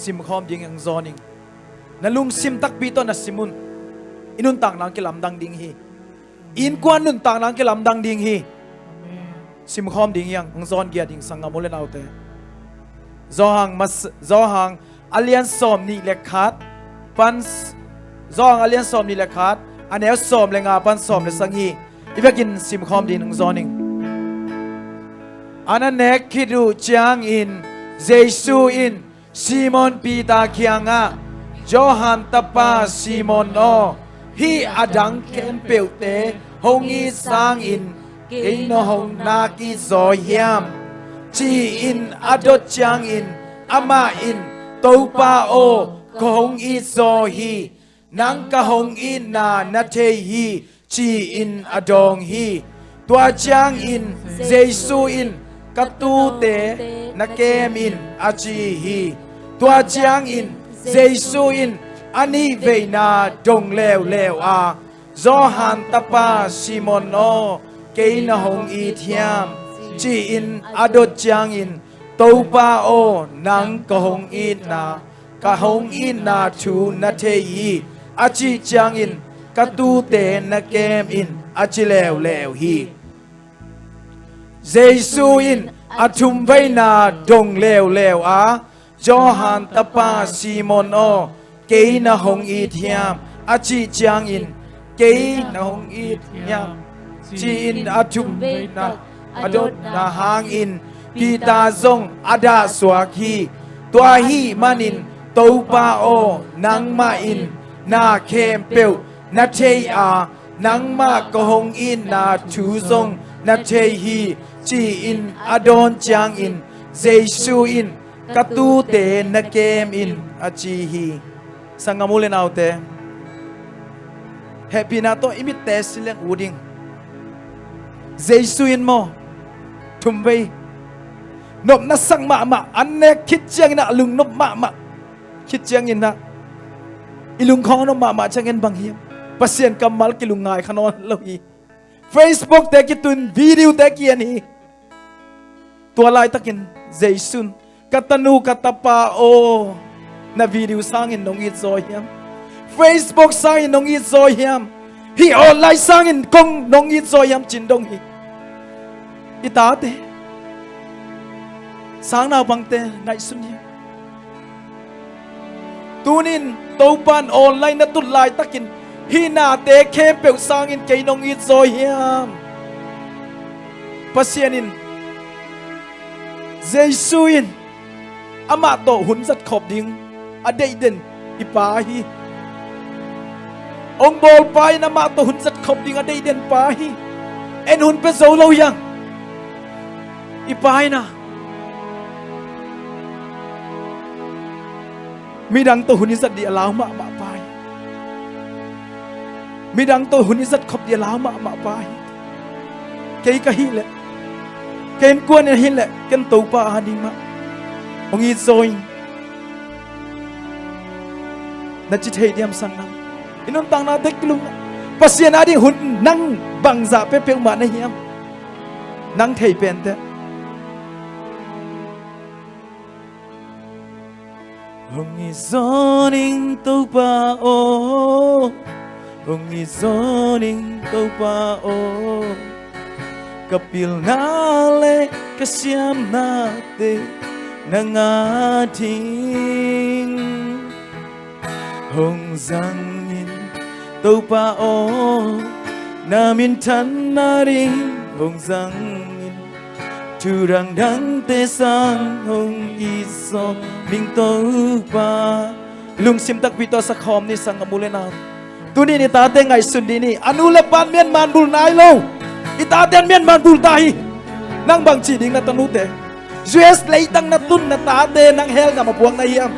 ซิมคอมยิงยังซอนิงนั่นลุงซิมตักปีต้นนะซิมุนอินุนต่างนางกิลำดังดิงฮีอินกวนนุนต่างนางกิลำดังดิงฮีซิมคอมดิงยังซอนเกียดิงสังกามุเลนเอาเตจอหังอเลียนซอมนี่เล็กขาดปันจอหังอเลียนซอมนี่เล็กขาดอันเนี้ยซอมเลงาปันซอมเลสังฮีอีกกินซิมคอมดิงซอนิงอันนั้นเนกคิดูจางอินเจซูอินซีมอนปีตาเคียงะจอหันตาปาซีมอนโอฮีอดังเข็มเปียวเตหงอีสางอินกินหงนากิโซยามจีอินอดจางอินอามาอินตูปาโอกหงอีโซฮีนังกะหงอินนานาเทฮีจีอินอดองฮีตัวจางอินเจซูอินกตูเตนักเกมินอาจีฮีตัวจางอินเจซูอินอันนี้เวนาดงเลวอาจอหันตาปาซิมอนโอเกนหงอีเทียมจีอินอดจางอินตูปาโอนังกหงอินนากะหงอินนาทูนาเทยีอาจีจางอินกตูเตนักเกมอินอาจิเลวฮีเจซูอินอาทุมไวนาดงเลวอาจอหันตาปาซิมอนโอเกนหงอีเทียมอาจิจางอินเกนหงอีเทียมจีอินอาทุมไวนาอดนาหางอินปีตาซงอาดาสวาคีตัวฮีมันินตูปาโอนังมาอินนาเคมเปวนาเทอานังมากหงอินนาทูซงนาเทฮีจีอินอดอนจางอินเจซูอินกตูเตนเกมอินอาจีฮีสังกามุเลนเอาเตเฮปีนาโตอิมิเตสิเลงอูดิงเจซูอินโมทุมเวนบนัสังมาอันเนคิดเจียงนะลุงนบมาคิดเจียงอินนะอิลุงของนบมาจังเงินบางเฮียมปัสเซียนกำมัลกิลุงง่ายขนอนเราอี Facebook แต่กิตุนวิดีโอแต่กินฮีตัวลายตะกินเจสุนกัตนูกัตปาโอนาวิดีโอสร้างอินนงอิดโซเฮียม Facebook สร้างอินนงอิดโซเฮียมฮีออนไลน์สร้างอินกงนงอิดโซเฮียมจินดงฮีอิตาเตสางนาบังเตไงสุนเฮียตูนินตูปันออนไลน์นัตุลายตะกินฮีนาเตเคเปียวสางอินเกยนงอิดโซเฮียมปัสเซียนินเจซูอินอามาโตหุนสัตขอบดิงอเดเดนอิปาฮีองบอลไปนามาโตหุนสัตขอบดิงอเดเดนปาฮีเอ็นหุนเป็นโซโลยังอิปายนะมีดังโตหุนิสัตดีลาวมาไปมีดังโตหุนิสัตขอบดีลาวมาไปเกยกะฮิเลเกนกวนเนี่ยฮิเลเกนตูปาฮาดีมาองอีโซยนัดจิตเฮดียมสังนังอินนตังนาเด็กลุงปัสยานาดีหุ่นนั่งบังจ่าเปมาในเฮียมนั่งเทเป็นเตองอีโซนิงตูปาโอองอีโซนิงตูปาโอkapil nale kasyam nate ng ating hong zangin tau pa o namin tan na rin hong zangin turang dang te sang hong iso ming tau pa lung sim tak pito sa khom ni sang amule na tu ni ni tate ngai sun di ni anule pan mien man bul nai lo ita ten mian man bul tahi nang bang chi ding na tanute US lay tang na tun na tate nang hel nga mapuang na hiam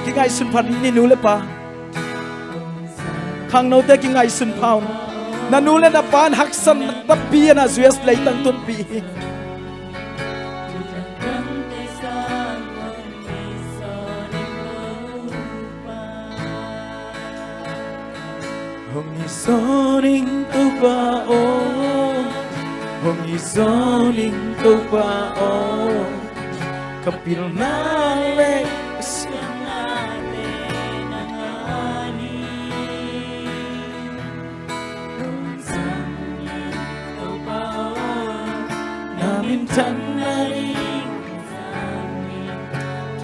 ki ngai sun phan ni nu le pa khang no te ki ngai sun phau na nu le na pan hak san ta pi na US lay tang tun pi hong isoning tupa o hong isoning tupa o kapil nale kasiam namin tanari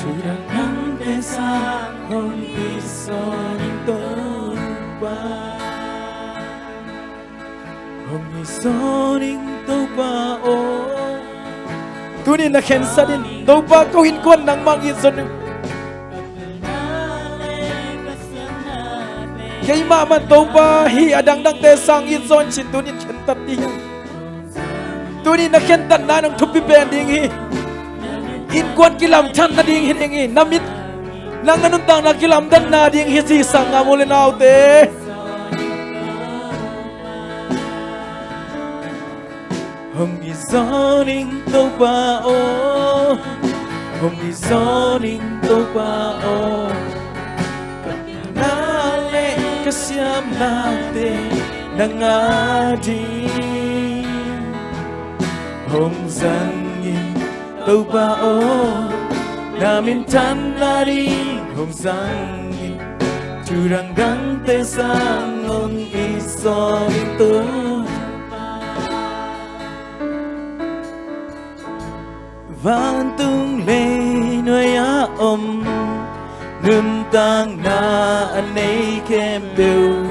Turang ng desa kong ison ito ba Kung ison ito ba Tunin na kensa din ito ba kawin ko ng mga ison Kay mama ito ba hi adang ng desang ison si tunin kentat niya Tunin na kentat na ng tupi bending hi In kwan kilam chan na ding hiningi namit nang nanuntang na kilam dan na ding hisisa nga muli na te Hong isoning to ba Hong isoning to ba Kanale kasyam natin nang ading Hong zangin Tâu ba namin tan na rin hong sangi Curang gang te sang ong iso ito Vantung lê nuôi á Nuntang na anay kem biểu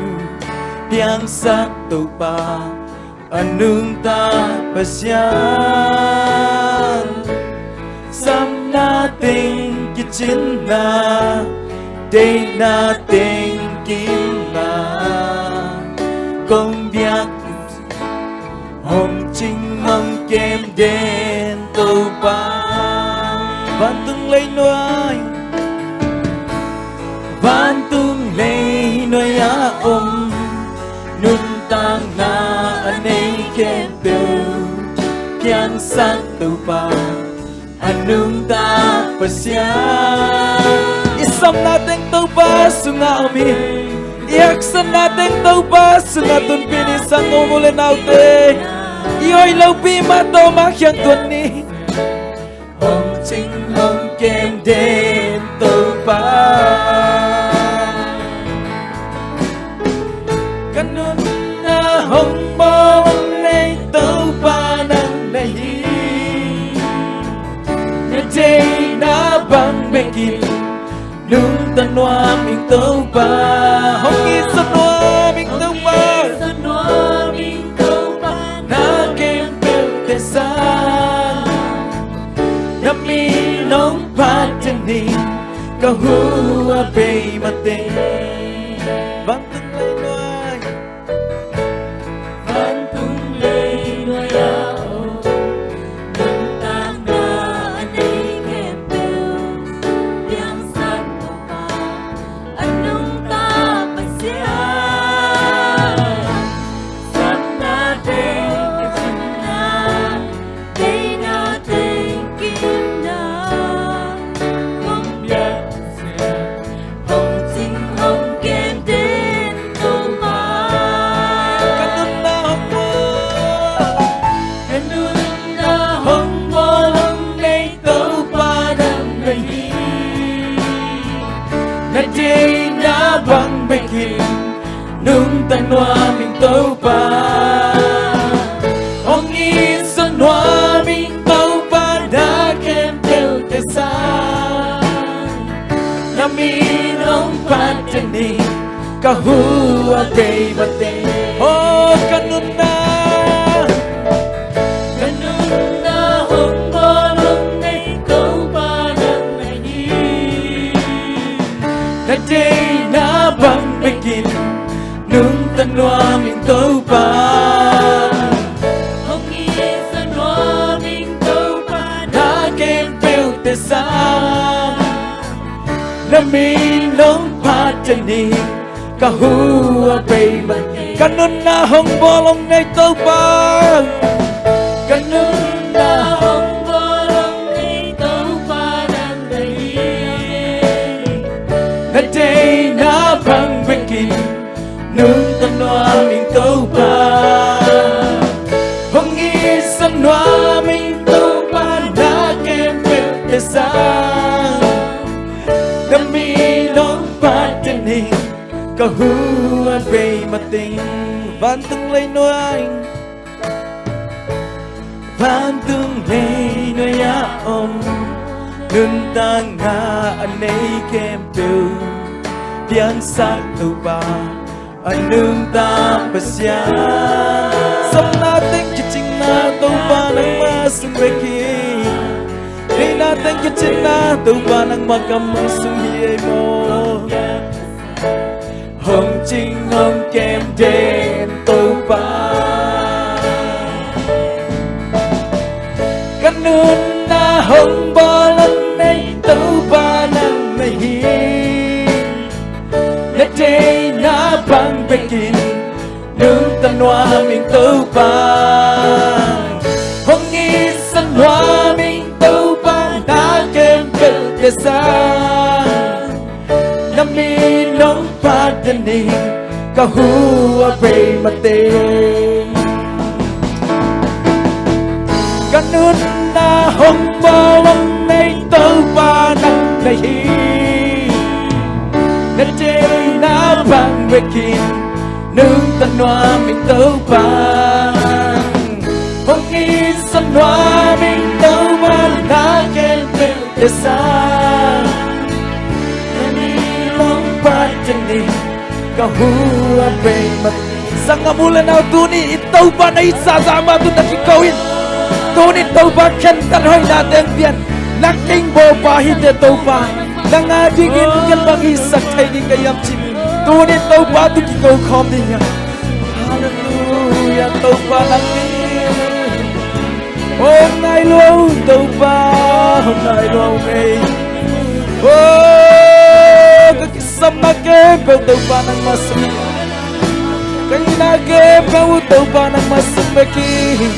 Piang sắc tâu ba Anung ta pasyan Sam nating kitchen na Day nating kim na Công việc Hồng chinh mong kem đen tâu ba Vantung lấy nuôi Vantung lấy nuôi á Nun tang na anay kem biểu Piang sắc tâu ba Anong tapasya Isam nating tauba sungami Iaksan nating tauba sungatun pinisang umulin naute Iyo'y laupi mato makyang tunni Hong ching hong kem den tauba Ganun na hong bawang na'y tauba ng nahi Day na bang begin Nung tanwaming tâu ba Hong isa nwaming tâu ba Na kem bel tesan Na minong patanin Kahua bay mate Vantung lay noy Vantung lay noy bang begin Nung tanwaming tâu ba Hong isa nwaming tâu ba Na kem teu tesan Na minong patanin Kahua bay mate Oh, ganun na Ganun na hong bolong na'y tâu ba ng nahin Na day na bang begin Nung tanwaming tâu ba Hong isa nwaming tâu ba Na kem bel tesan Na minong patanin Kahua bay mate Ganun na hong bolong na'y tâu ba Ganun na hong bolong na'y tâu ba ng nahin Na day na bang begin Nung tanwaming tâu ba Hong isa nwaming tâu ba Na kem bel tesan sang Nami nong patani Kahua bay mating Vantung lay noy Vantung lay noy om Nun tang nga anay kempu Biang sak tu ba Anung tapasya Sam natin kiching na tu ba Nang masung beki Di natin kiching na tu ba Nang makamasung hiyay mo Hong ching hong kem den tu ba Kanun na hong balan nay tu ba Nang mahi Na day na bang begin Nung tanwa ming tu ba Hong isan wa ming tu ba Na kem bel desa Na mi nong padaning Kahua bay mating Ganun na hong balang nay tu ba Nang nahi Na day na bang begin Nung tanwa ming tu ba Hong isan wa ming tu ba Na kem bel desa Pagdani kahua bay mat Sa ngamulan na tuni itaw ba na isasama doon nakikawin Tuni itaw ba kantan hoy natin biyan Naking bopahid itaw ba Nangadingin kan mag-isak tayo di kayam chim Tuni itaw ba doon kikaw kom niya Hallelujah itaw ba naking Oh nailo itaw ba Oh nailo ngay Oh Kakisam na kebaw daw ba ng masama Kaya nagebaw daw ba ng masamaki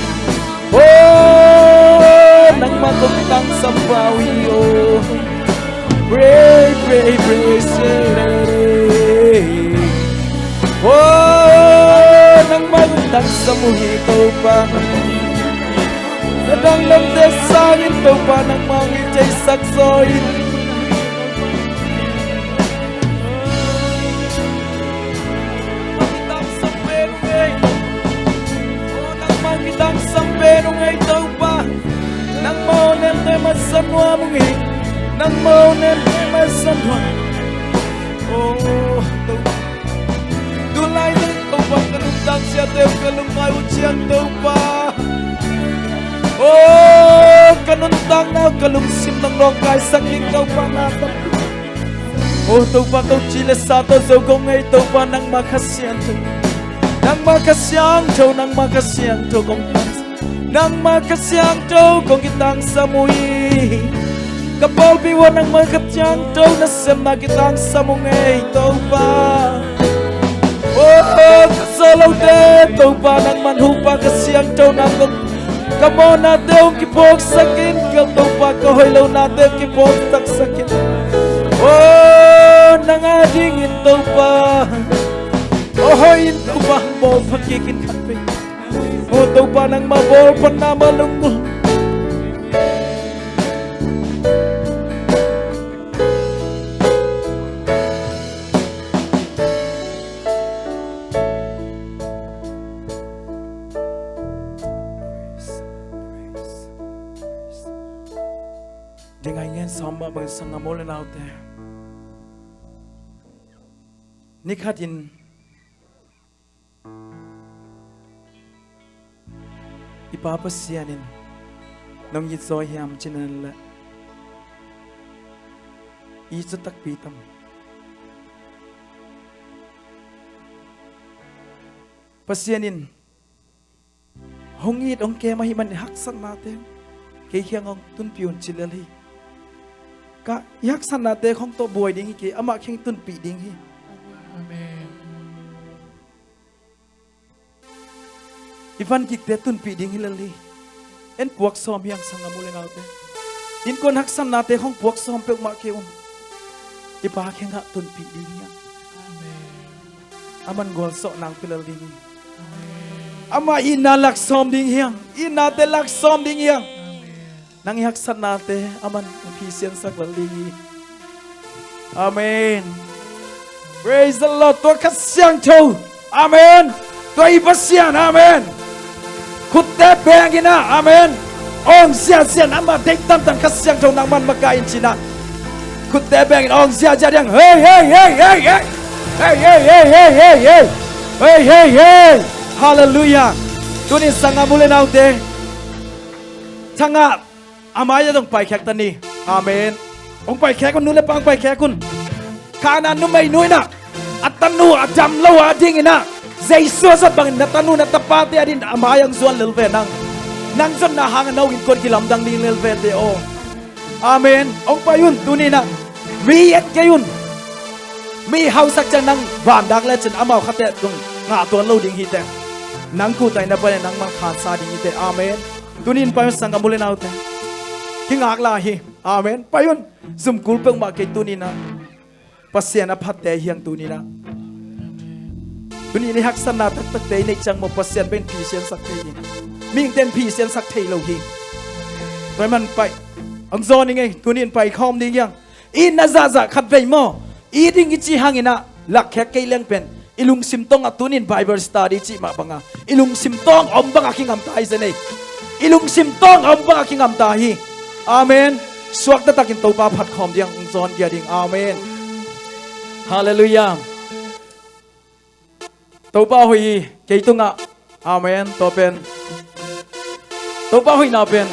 Oh Nang matutang sa bawi Oh Pray, pray, pray Oh Nang matutang sa muhito ba Nadang lamdesangin daw ba ng mangitay saksoin Kitang sampero ngay tau pa Nang maunem te masanwa mungi Nang maunem te masanwa Oh tau Dulay ng tau pa Kanundang siya teo kalungay Utsiyang tau pa Oh kanundang na kalungsim ng rongkay Saking tau pa natap Oh tau pa tau chile sato Zogong ngay tau pa Nang makasyan tau Nang makasiyang chow, nang makasiyang chow kong Nang makasiyang chow kong kitang samui Kapal biwa nang makasiyang chow Nasem na kitang samungay Tau pa Oh kasalaw de Tau pa nang manhupa kasiyang chow Nang kamo natin kipog sakin Kal tau pa kahoylaw natin kipog tak sakin Oh nang adingin tau pa Oh, ito ba ang ball pagkikin kape? O, ito ba nang maball pa na malungol? Di ngayon sama bang sa ngamulan out there. Nikatin ipapasyanin nang yitsoyam chinala itatakpitam pasyanin hongit ong kaya mahiman ihaksan natin kay hiyang ong tunpiyon chilali ka ihaksan natin kong to buhay ding kay ama kiyang tunpi ding hi Amen Ivan kikte tunpi ding hilali en puak som yang sangamulin natin in kon haksan natin kong puak som pe umakiyon ipakya nga tunpi ding yang aman gol so nang pilal ding ama inalak som ding yang inatelak som ding yang nang ihaksan natin aman ang pisian sa kaligi. Amen. Praise the Lord. Tua kasyang to. Amen. Tua ibasyan. Amen. Kutte bengina. Amen. Ong siya nama dektam tan kasyang to nang man makain sina. Kutte bengin ong siya jadang. Hey hey hey hey hey. Hey hey hey hey hey hey. Hey hey hey. Hallelujah. Tuni sanga mule naute. Tanga amaya dong pai khek tani. Amen. Ong pai khek kun nule pang pai khek kun. Kana numay nuy na. At tanu at jam lawa ding ina. Jesus at bangin na tanu na tapati adin amayang zuan lelve nang. Nang zon na hangan nawin kon kilamdang ni lelve te o. Amen. Ong payun tuni na. Mi et kayun. Mi hausak jan nang bandak le chen amaw khate tung nga tuan lo ding hite. Nang ku tay na pa nang mang khan sa ding hite. Amen. Tunin payun sangam muli naute. Kingak lahi. Amen. Payun zum kulpeng ma kay tunina. Pasyan apat te hiyang tunina. Tunin ni haksan na tak te nei chang mo pasyan ben pisyan sak te ni. Ming ten pisyan sak te lo hi. Toy man pai. Ang zoni ngay tunin pai khom ding yang. In na za khat vei mo. I ding ichi hangina lak khek kay leng pen. Ilung simtong atunin Bible study chi ma banga. Ilung simtong ombang aking amtai sa nei. Ilung simtong ombang aking amtahi. Amen. Suwak na takin tau pa pat khom ding ang zon kia ding. Amen. Hallelujah. Tau pa hui kay tu nga. Amen. Topen. Tau pa hui na pen.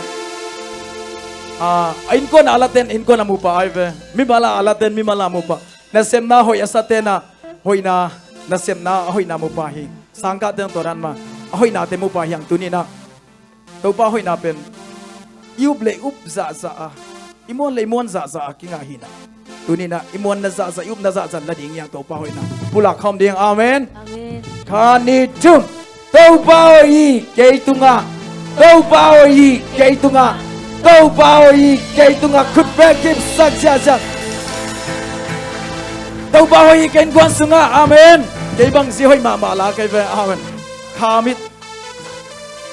Ain ko na alaten in ko na mo pa ay ve. Mi mala alaten mi mala mo pa. Nasem na hoy asate na hoy na nasem na hoy na mo pa hi. Sangka den toran ma. Hoy na te mo pa yang tunina. Tau pa hoy na pen. Iub le up za za. Imon le imon za za kinga hina. Tunina imon na za za iub na za za la ding yang tau pa hoy na. Pulak khom ding amen. Amen. Kani tum. Tau pa hoy kay tunga. Tau pa hoy kay tunga. Tau pa hoy kay tunga kut be kip sa ja ja. Tau pa hoy kay kwan sunga amen. Kay bang si hoy ma la kay ve amen. Kamit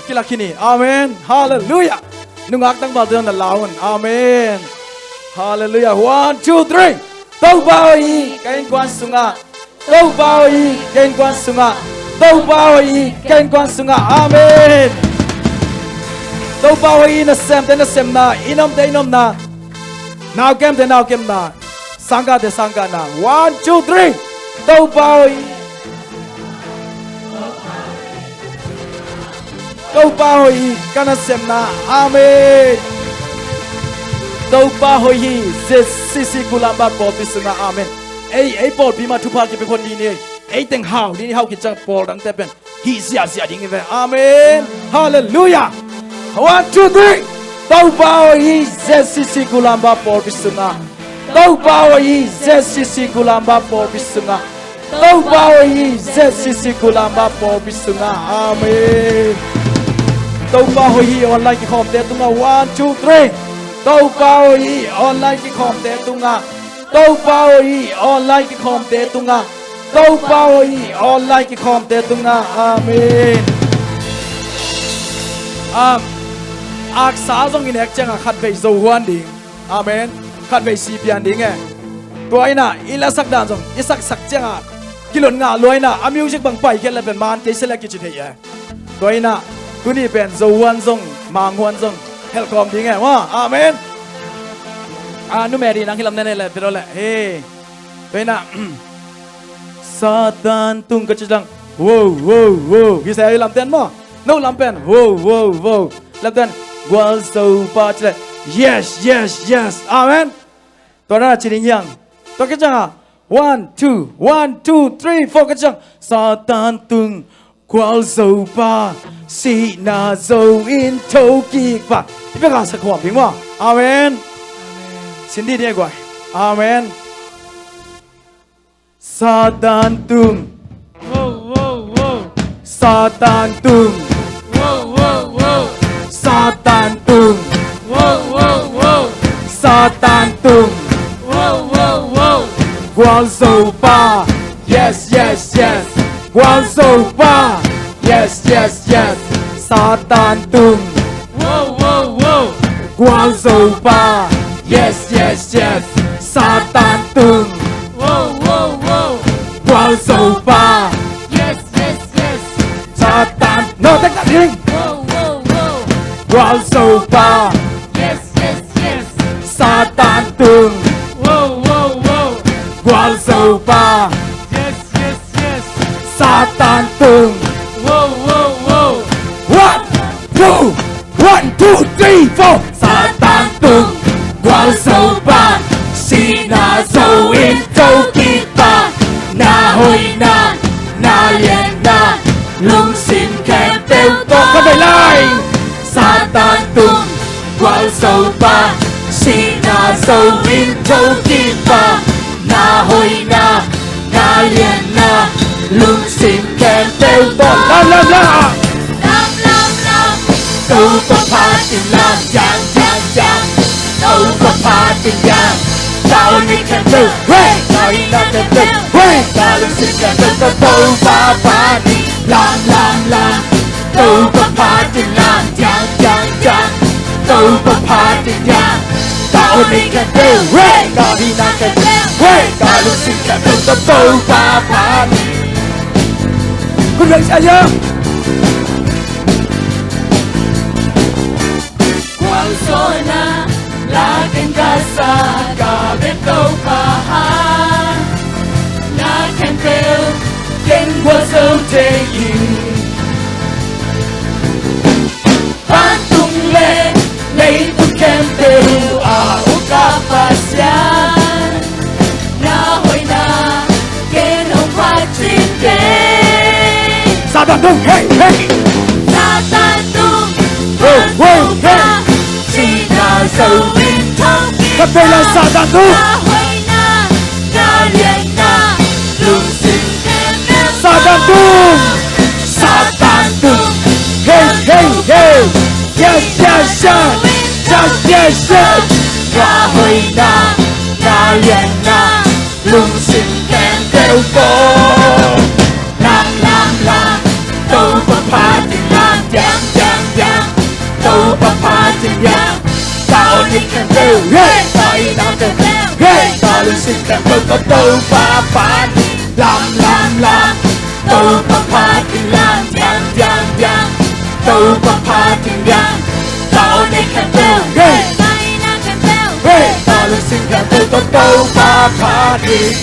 kilakini amen. Hallelujah. Nungak tang ba na lawan amen. Hallelujah. 1 2 3. Tau pa hoy kay kwan sunga. Tau pa hoy kay kwan sunga. Tau pa hoy kay kwan sunga amen. Tau pa hoy na sem na inom na. Now kem na. Sangga na. 1 2 3. Tau pa hoy. Tau pa hoy kana sem na. Amen. Tau pa hoy sisi kulamba Paul pisuna amen. Ay Paul bima tupa ki pe kon ni ni. Ay teng how ni how ki chang Paul dang te pen. Hi sia ding ve. Amen. Hallelujah. 1 2 3. Tau pa hoy sisi kulamba Paul pisuna. Tau pa hoy sisi kulamba Paul pisuna. Tau pa hoy sisi kulamba Paul pisuna. Amen. Tau pa hoy online ki khom te tunga 1 2 3. Tau pa hoy online ki khom te tunga. Tau pa hoy online ki khom te tunga. Tau pa hoy online ki khom te tunga. Amen. Ak sa zong in ek chang khat bei zo huan ding. Amen. Khat bei si pian ding e. Toi na ila sak dan zong isak sak chang kilon nga loi na a music bang pai khen la ben man ke select ki chi thei e. Toi na tuni pen zo huan zong mang huan zong helcom ding e wa. Amen. Nu meri nang hilam nene le pero le. Hey. Toi na Satan tung ka chang. Wow. Ki sa lam ten mo. No lam pen. Wow. Lam ten. Gwal so pa chile. Yes. Amen. Toi na chi ding yang. Toi ka chang 1 2 3 4 ka chang. Satan tung gwal so pa si na zo in toki pa. Ibe ka sa kwam ding mo. Amen. Xin đi đi gọi. Amen. Satan tung. Satan tung. Satan tung. Satan tung. Gwal so pa. Yes. Gwal so pa. Yes. Satan tung. quang dầu ba. Yes, yes, yes. Satan tung. Whoa, whoa, whoa. Quang dầu ba. Yes, yes, yes. Satan. No, take that healing. Whoa, whoa, whoa. Quang dầu ba. Yes, yes, yes. Satan tung. Whoa, whoa, whoa. Quang dầu ba. Yes, yes, yes. Satan tung. Whoa, whoa, whoa. 1, 2, 3, 4. Satan tung. Quang dầu ba. Si na dầu in dầu kita. Na hồi na liền na. Lung xin kèm tiêu tô. Các bạn lại. Satan tung. Quang dầu ba. Si na dầu in dầu kita. Na hồi na liền na. Lung xin kèm tiêu tô. Làm Lam, lam, lam. đâu có phá tình làm chàng đâu có phá tình giang sao đi kèm từ sao đi nào kèm từ sao đi xin kèm từ đâu phá đi làm đâu có phá tình làm chàng đâu có phá tình giang sao đi kèm từ sao đi nào kèm từ sao đi xin kèm từ đâu phá đi con đường sao nhớ Sona la kengasa ka beto pahan la kempel ken wasau te yin ban tung le tung kempel a uka pasyan na hoi na ken ông hoa chim ke Satan tung hey Satan tung hey dầu in thông kia các bạn là Satan tung Satan tung hey yes na hồi na liền na lung xin kèm theo cô làm đâu có phá tình làm giang đâu có phá tình giang sao đi kèm theo sao đi nào kèm theo sao đi xin kèm theo đâu phá làm đâu có phá tình làm giang đâu có phá tình giang sao đi kèm theo sao đi xin kèm theo đâu phá đi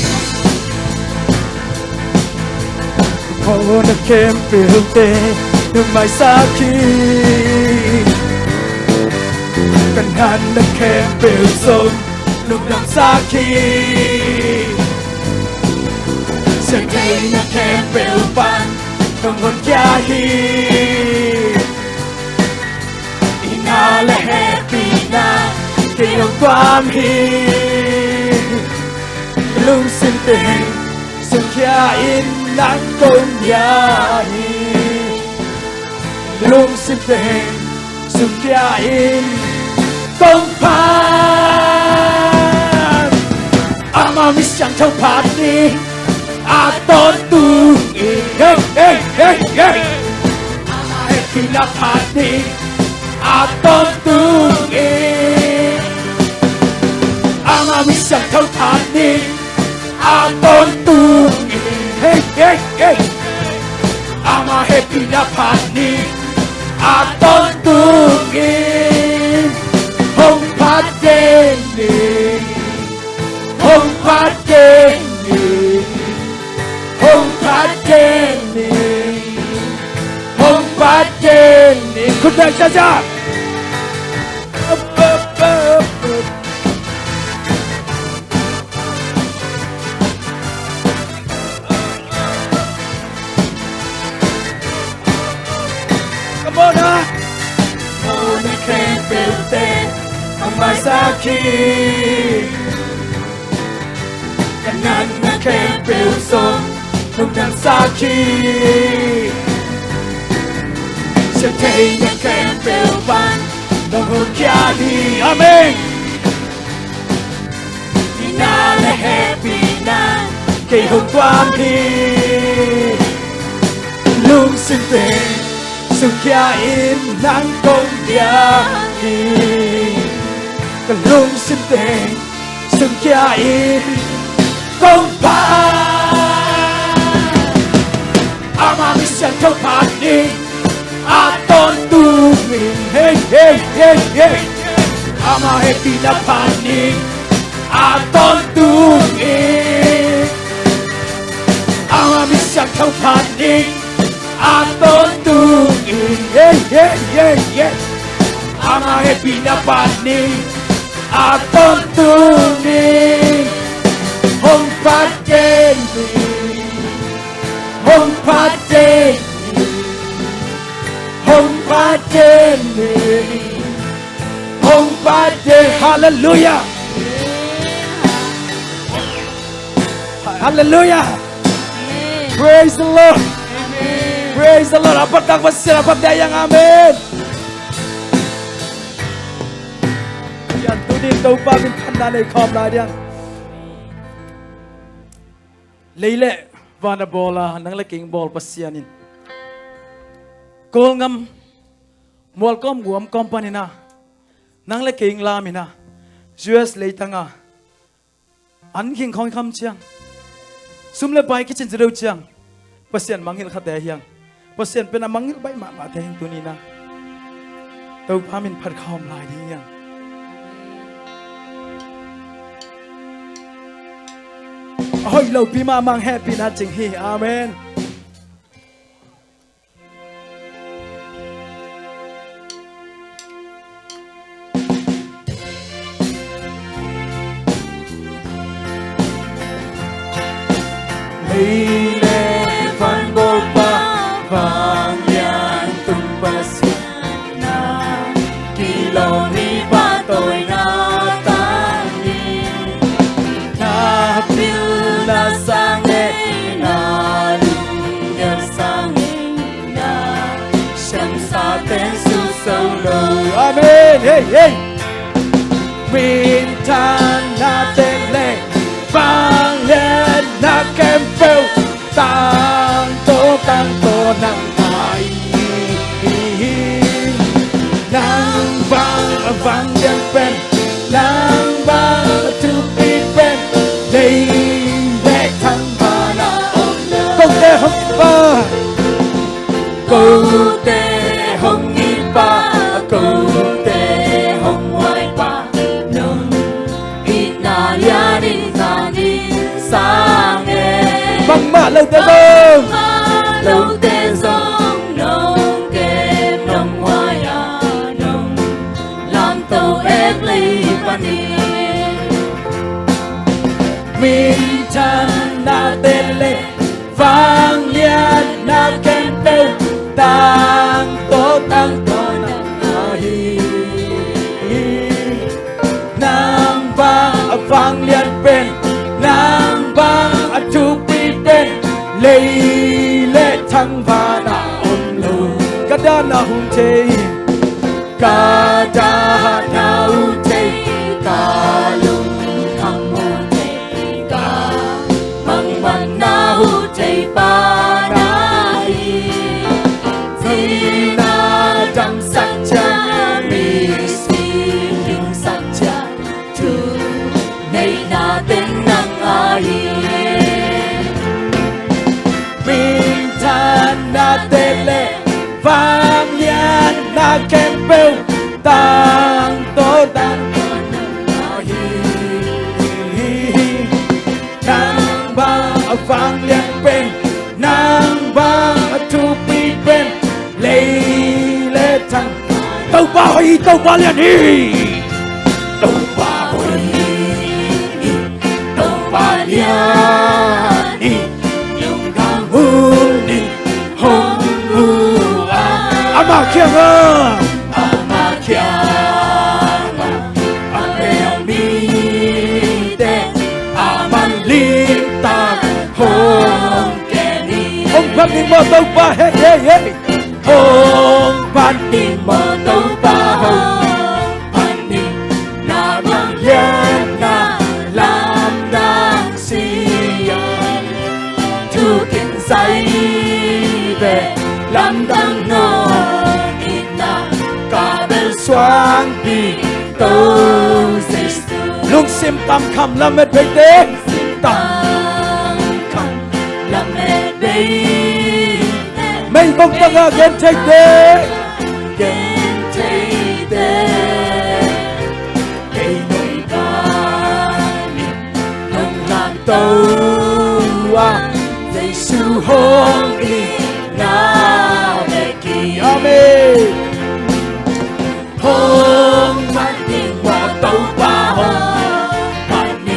Hồn kem biểu tê nước mai xa khi cần hắn kem biểu sông nước nằm xa khi sẽ thấy kem biểu ban không còn kia hi ina là happy na khi ông quan hi lung xin tình sung kia in nắng công nhà hi lung xin tình sung kia in công phan ama misyang thâu phạt đi a tôn tu hey ama happy na phạt đi a tôn tu ama misyang thâu phạt đi a tôn tu hey ama happy na phạt đi a tôn tu hong phát trên đi hong phát trên đi hong phát trên đi hong phát trên điคุณได้จ้าจ้าMasaki Kanan na kempel song nung nang saki Sa tay na kempel ban nung hukyadi Amen Inala happy na kay hong tuam hi Lung sinh tình sung kya in nang công dia hi cái lung xin tình sừng kia in công phá ama mission không phá đi a tôn tu mình hey hey hey hey ama happy na phá đi a tôn tu mình ama mission không phá đi a tôn tu mình hey hey hey hey ama happy na phá đi a tôn tu mình không phát trên mình không phát trên mình không phát trên mình không phát trên hallelujah hallelujah praise the Lord praise the Lord apakah bersiap yang amin yang tunin tau pa min khanda nei khom la diang leile vana bola nang le king ball pasianin kol ngam mol kom guam company na nang le king la mina US leitanga an king khong kham chiang sum le bai kitchen zero chiang pasian mangil khate hiang pasian pena mangil bai ma ma theng tunina tau pa min phat khom lai di yang hoi lo pi ma mang happy na ching hi amen Hãy lên phán bố ba vàng nhàn tung ba xin na kỳ lâu ni ba tôi na tan đi na bil na sang e na lung ya sang e na sham sa ten su sâu lâu amen hey hey min tan na tên lệ vang lên na kem phêu tăng tô nang ai nang vang đen pen nang vang tu pi pen đây lệ thăng ba na công tê hông ba câu tê hông nghi ba câu tê hông ngoại ba nông ít na ya đi na đi sang e bằng mạ lâu tê bông lâu tê dòng nông kẹp nông hoa ya nông làm tàu ép lấy ba đi min chan na tên lệ vang liên na kem phêu tăng tô nang ai nang vang liên bên nang vang chu pi bên lệ lệ thăng và na ôm lâu cả đa na hung chê cả đa na hung chê cả lung thăng mô chê cả măng măng na hu chê ba na hi Vì na đăng sắc cha mi si hình sắc cha tu nay na tên năng ai min than na tên lệ vang liên na kem phêu tăng tô nang nang vang liên bên nang chu pi bên lệ lệ thăng tàu ba liên đi tàu ba hồi tàu ba liên đi yung khang hôn đi hôn hôn ama kia ngơ ama kia ame mi te aman liên ta hôn ke ni ông phát đi mơ tàu ba hey hey hey ông phát đi mơ tàu ba hôn pan ni na bang liên na lam đang si thu kinh say về lam đang no ina ka bel xoan đi tô Giêsu lung sim tam kham la met bê tế tam kham la mẹ bê mây bông tăng a gen take tế gen thấy tế cây nỗi ba nông lạc tô Giêsu hong đi na mẹ kỳ amen hong mắt đi qua tàu ba hong mắt đi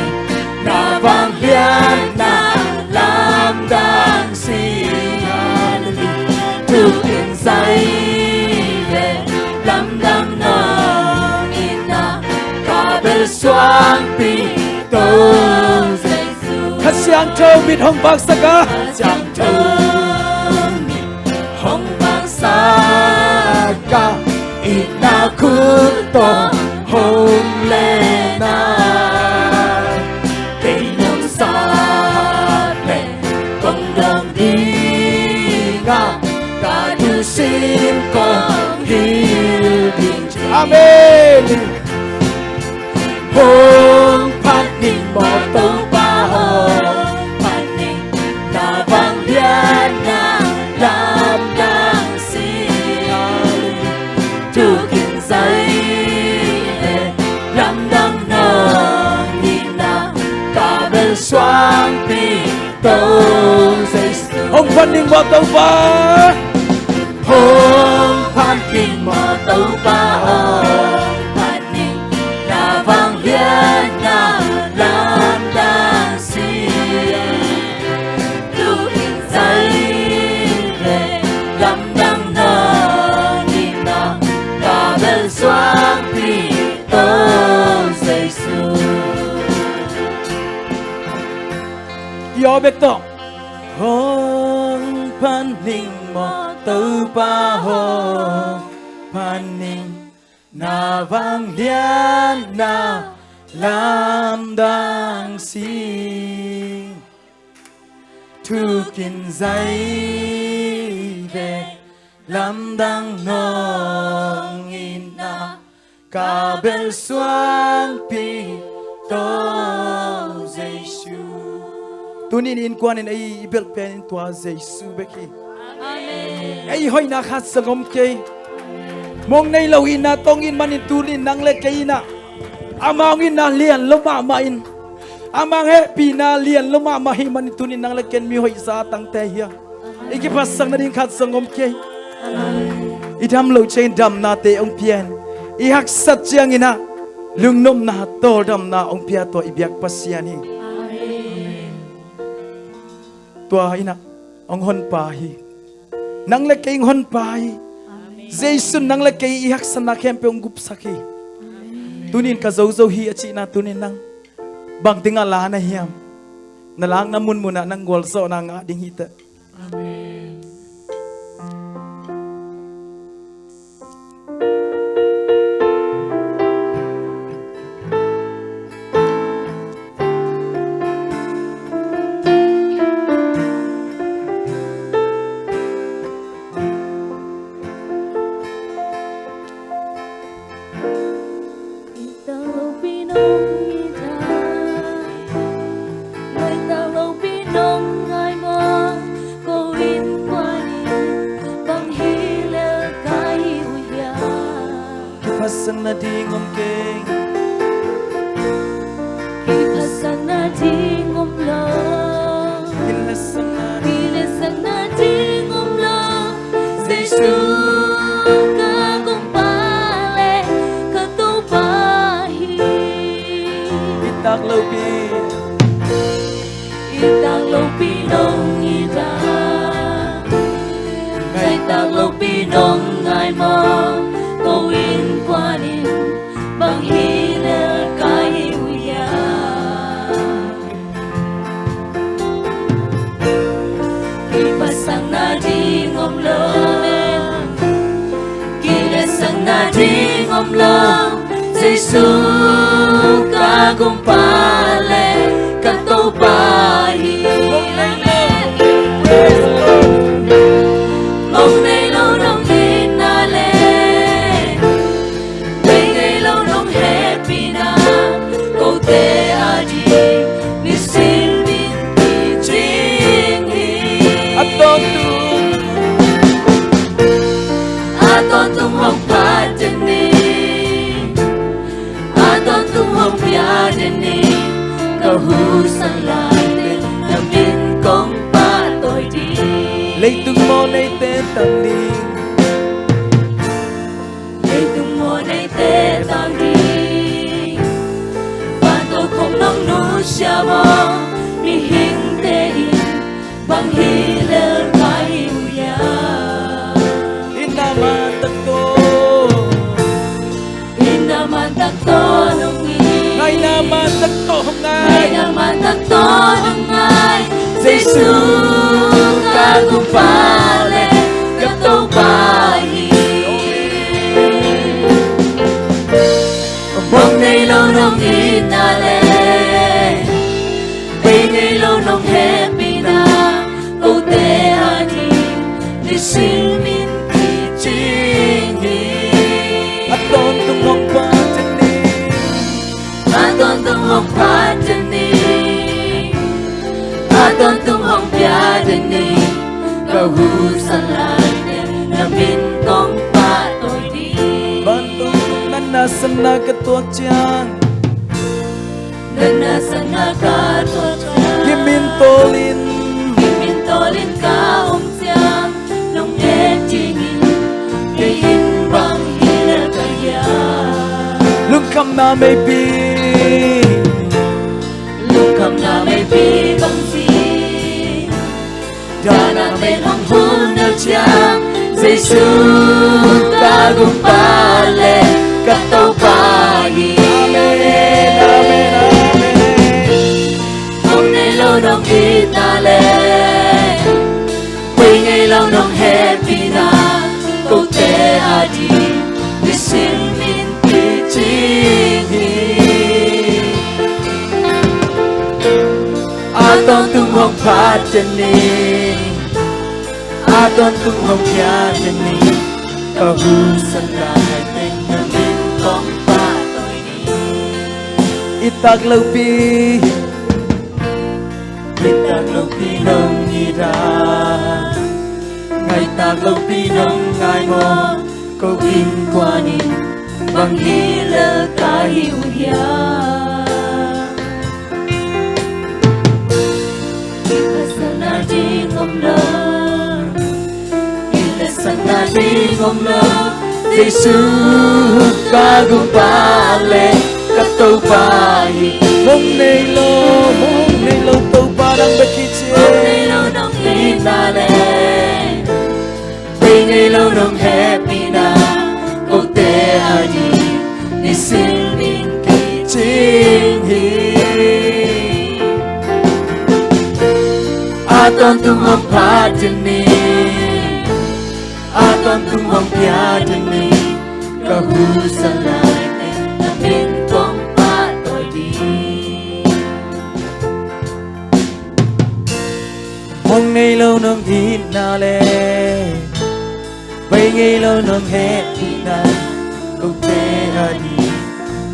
na vang hiền na làm đang xin thu tiền giấy về làm đang nở in na cả bên xoang pi tô Giêsu khát siang trâu bịt hồng bạc sa ca chẳng thơm hong bang sa ca ít na khu to hong lên na cây nông sa lệ công đồng đi nga cả tu xin con hiu đình amen hong phát đình bỏ tàu ba hong phát đình na vang hiền na làm đang xin thu kinh giấy về làm đang nở nhìn na cả bên xoang pi tô Giêsu hồng phân đình bỏ tàu ba hong phát đình bỏ tàu ba hong phát đình na vang hiền na làm đang xin thu kinh giấy về làm đang nở nhìn na cả bên xoang pi tô Giêsu yo bek to hong phan ninh mò tàu ba hong phan ninh na vang liên na làm đang xin thu kinh giấy về làm đang nong in na cả bên xoang pi tô Giêsu tunin in quan in ai bel pen in tua Giêsu beki ai hoi na khat sangom ke mong nei lo in na tong in man in tunin nang le ke na amang in na lian lo ma in amang he pi na lian lo ma hi man in tunin nang le ken mi hoi sa tang te hia iki pas sang na ding khat sangom ke idam lo chain dam na te ong pian i hak sat chiang ina lung nom na to dam na ong pia to ibyak pasian hi tua ina ong hon pa hi nang le keng hon pa hi Giêsu nang le kei ihak sana kem pe ong gup sakhi tunin ka zo zo hi achi na tunin nang bang tinga la na hiam na lang na mun muna nang gol so na nga ding hita pasang na ding om keng Ipasang natin umlang ilasang na Ilasang natin umlang Giêsu kagumpale katubahi itak lo pi Itang lâu pinong ita Ngay tang lâu pinong ngay mong Kawin kwanin Bang hinel kahiuya Ipasang natin umlang Kilasang natin umlang Giêsu kagumpale katubahi Mong nay lâu nong hinale Ngay ngay lâu nong he chân đi cầu hữu sang lại tên nằm in công ba tôi đi lấy tung mô lấy tên tầm đi lấy tung mô lấy tên tầm đi và tôi không nông nụ xa bó mi hình tê in bằng hi lơ cái hiu ya inaman takto inaman takto nung i ngay naman takto hôm ngày nay naman takto nung ai Giêsu ca cùng pale gặp tàu bahi mong ngày lâu nông inale bây ngày lâu nông happy na câu tê hadi đi xin min kỳ chính hi aton tung hong pa chân đi aton tung hong pa chân đi aton tung hong pia chân đi câu hữu sang lại nên là min công pa tôi đi bantu nana sana ketua chiang nên là sang na ca tôi kimin tolin Min tolin ka siang nong e tingin kayin bang hila kaya lung kam na may bi lukam na may pi bang si dana may hong hun na chiang Giêsu ta gum pale katau pahi amen amen amen hôm nay lâu nong itale quay ngày lâu nong happy na câu tê adi đi xin min kỳ chính hi aton tung hong pha chân ni aton tung hong pia chân ni câu hữu sang lại tên na min công pa tôi đi itag lâu pi Kita lâu pi nông ni ra ngày ta lâu pi nông ngày mò câu in qua ni bằng hi lơ ta hiu ya Kita sana di ngom lơ Kita sana di ngom lơ Giêsu ca gum ba le cắt tàu ba hi mong nay lo tàu parang Hôm bakiche nay lâu nông ina le bây ngày lâu nông happy na câu tê hadi đi xin min kỳ chính hi aton tung hong pa chân ni aton tung hong pia chân ni câu hữu sang lại tên là min công pa tôi đi mong nay lâu nong hin na le bay ngay lâu nong happy na câu tê hadi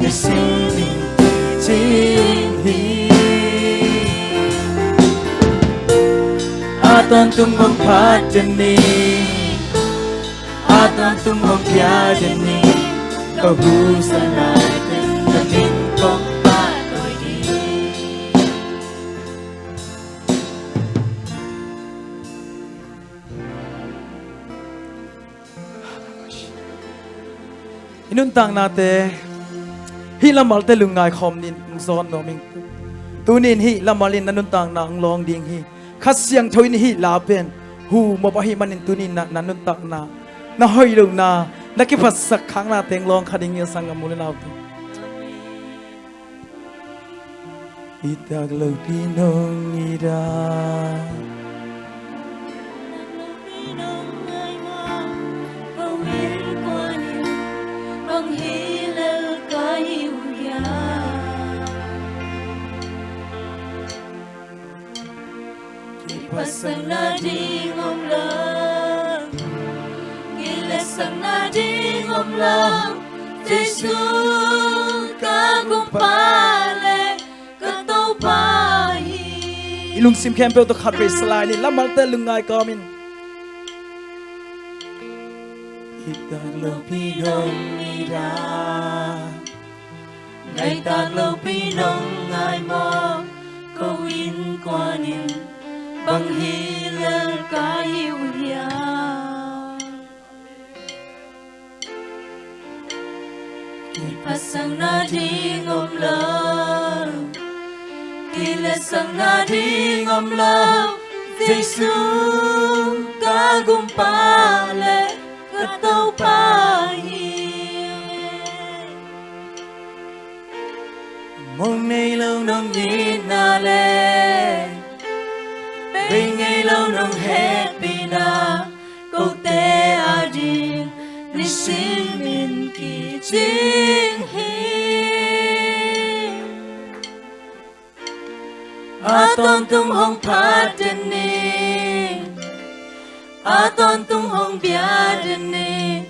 để xin mình chính hi aton tung hong pa chân ni aton tung hong pia chân ni câu hữu sang lại tên là min công pa tôi đi inun tang na te hi lamal te lungai khom nin zon no ming tunin hi lamalin nanun tang na ang long ding hi khasyang thoin hi la pen hu mo ba hi manin tunin na nanun tak na hoi lu na nakipas sak khang na teng long khading ya sangam mulin out itag lo pinong ira câu in qua ni bằng hi lơ ka hiu ya Pasang na di ngom lang Gila sang na di ngom lang Giêsu ca gum pale ca tàu bahi ilung sim kem pe to khat re slai ni lamal te lungai kamin itag lo pinong ira ngày tạc lâu pi nông ngài mò câu in qua nín bằng hi lên cả yêu ya kỳ phát sang na đi ngom lơ kỳ lệ sang na đi ngom lơ Giêsu ca gum pa lệ ca tâu pa hi mong nay lâu nông nhìn na lệ bên ngày lâu nông happy na câu tê a din ni sin min ki ching hi a ton tum hong pa den ni a ton tum hong bia den ni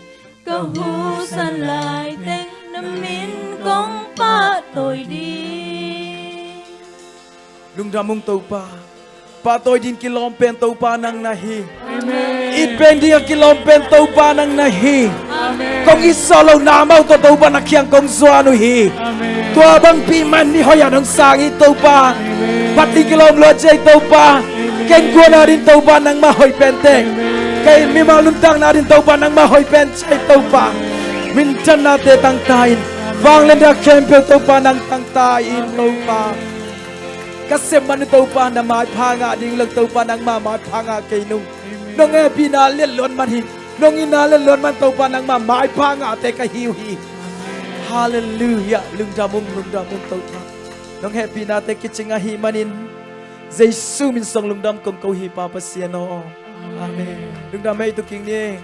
câu hu san lại tên nam min kong pa tôi đi lung ramung tàu pa tôi din kilom pen tàu pa nang nahi it pen dia kilom pen tàu pa nang nahi kong isolo na mau to tàu pa nakhyang kong zwa nu hi tua bang pi man ni hoya nang sang i tàu pa pati kilom lo jai tàu pa ken ko na din tàu pa nang ma hoi pen te kay mi ma luntang na din tàu pa nang ma hoi pen chai tàu pa min chan na te tang tain vang lên ra khem pe tàu pa nang tang tai in tàu pa kasem man tàu pa na mai pha nga ding lag tàu pa nang ma mai pha nga kay nung nong e pina len lon man hi nong ina len lon man tàu pa nang ma mai pha nga te ka hiu hi hallelujah lung ramung tàu pa nong e pina te kichinga hi manin Giêsu min song lung dam kong ko hi pa pasiano amen lung dam ei tu king ni